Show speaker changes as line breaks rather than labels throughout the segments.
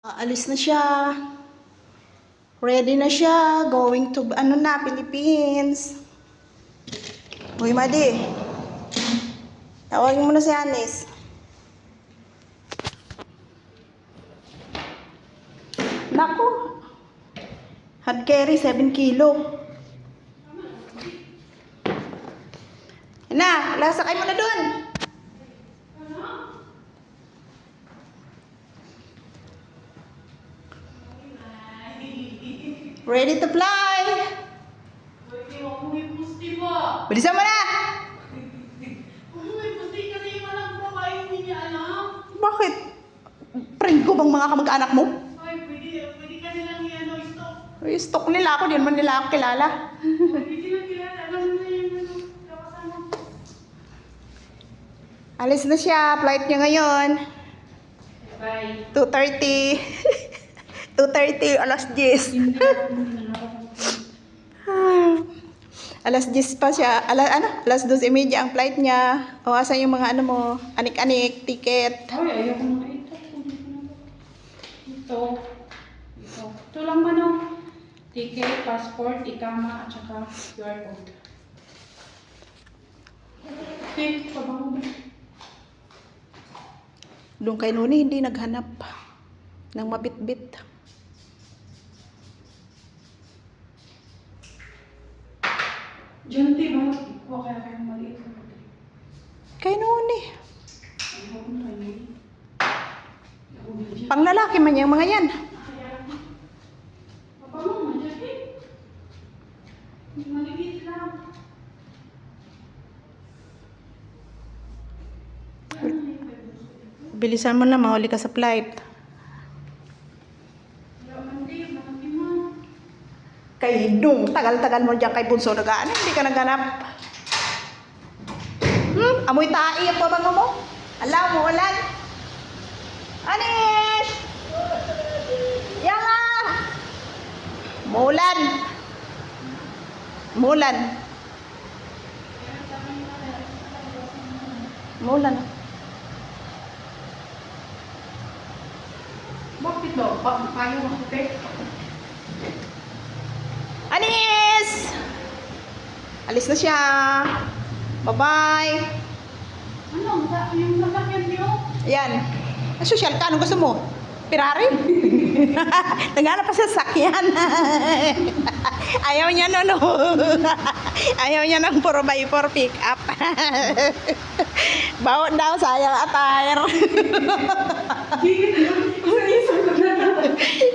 Alis na siya. Ready na siya. Going to, Philippines. Uy, Madi. Tawagin mo na si Anis. Naku. Hot carry, 7 kilo. Na, lasakay mo na dun. Ready to fly! Bilisan mo na! Bakit? Friend ko bang mga kamag-anak mo?
Ay, pwede ka nilang i-stock.
Stock nila ako, di naman nila ako kilala.
Pwede lang kilala. Alam mo na yung kasama.
Alis na siya, flight niya ngayon.
Bye.
2:30. 2:30, alas 10. Alas 10 pa siya. Alas 12:30 ang flight niya. O, asan yung mga mo? Anik-anik, ticket.
Ay, ayoko na ito. Ito. Ito lang ba no? Ticket, passport, ikama, at saka QR code. Okay, pabango ba?
Doon kay Nuni, hindi naghanap ng mabit-bit.
Diyan, diba? Ikuha kaya kayong maliit.
Kay Nuni.
Ayoko na kayo.
Pang lalaki man yung mga yan.
Pabango mo dyan eh. Maliit lang.
Bilisan mo na, mahuli ka sa flight. Kay Dong, tagal-tagal mo dyan kay Bunso nagaan. Hindi ka naganap. Amoy tae ang pabango mo. Alam mo, ulan. Anis! Yala! Mulan. Mulan. Mulan.
Bakit daw? Payo ng puti?
Anis! Alis na siya. Bye-bye.
Ano? Yung sasakyan niyo?
Ayan. Social ka. Anong gusto mo? Ferrari? Naghanap pa sa sakyan. Ayaw niya no. Ayaw niya ng 4x4 pick up. Bawat daw sayang attire.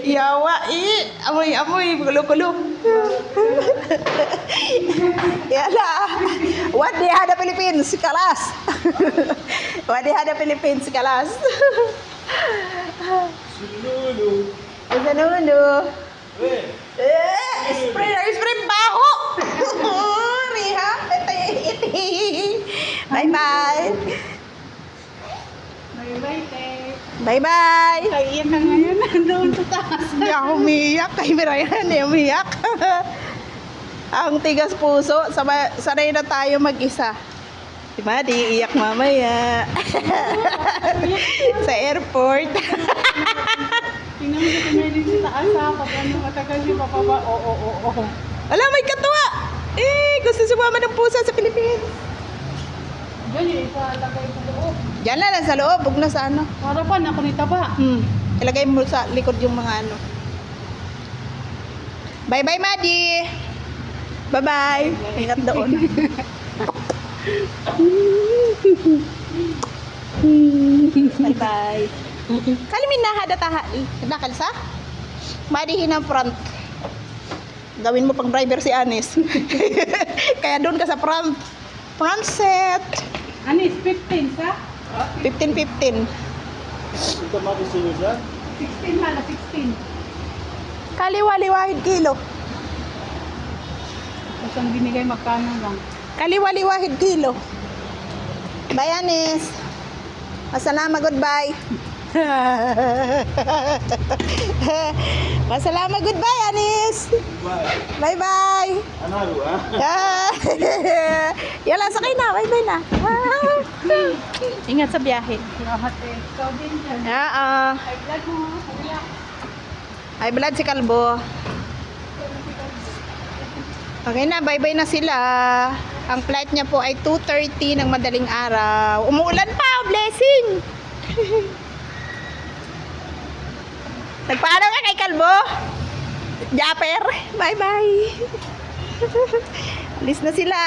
Yawa amoy kulo-kulo. Yala. What they had the Philippines kalas. What they had the Philippines kalas.
Sululu.
Sululu. Spray baho. Riha. Bye-bye.
Bye-bye, te.
Bye-bye.
Kaiyan na ngayon. Doon sa taas.
Hindi ako umiyak. Kay Mirayan, hindi umiyak. Ang tigas puso. Sanay na tayo mag-isa. Diba? Di iyak mamaya. Sa airport.
Tingnan mo sa tingnan din sa taas ha. Pag ano matagal siya papaba. Oo.
Alam, may katuwa. Gusto sumama ng pusa sa Pilipinas.
Diyan yung isa lagay sa loob.
Diyan lang sa loob. Huwag na sa ano.
Harapan ako ni Taba.
Ilagay mo sa likod yung mga ano. Bye-bye, Madi. Bye-bye. Ingat doon. Bye-bye. Kalimin na hada taha. Nakalsa? Madi hinang front. Gawin mo pang driver si Anis. Kaya doon ka sa front. Front set.
Anis, 15 sa?
15-15.
Ito makisiyo siya?
16 hala, 16.
Kaliwa-liwahid kilo.
Tapos ang binigay magkano lang.
Kaliwa-liwahid kilo. Bye, Anis. Masalama, goodbye. Masalama, goodbye, Anis.
Bye.
Bye-bye.
Ano ha?
Yala, sakay na. Bye-bye na. Ingat sa biyahe.
Lahat eh. Ikaw din dyan.
Oo.
Ay, vlog mo. Wala.
Ay, blood si Kalbo. Okay na, bye-bye na sila. Ang flight niya po ay 2:30 ng madaling araw. Umuulan pa, blessing! Nagpaalam ka kay Kalbo? Japper, bye-bye! Alis na sila.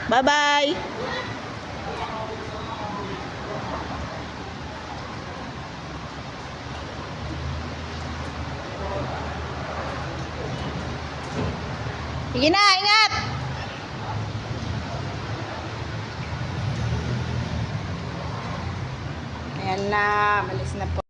Bye-bye! Sige na, ingat! Ayan na, malis na po.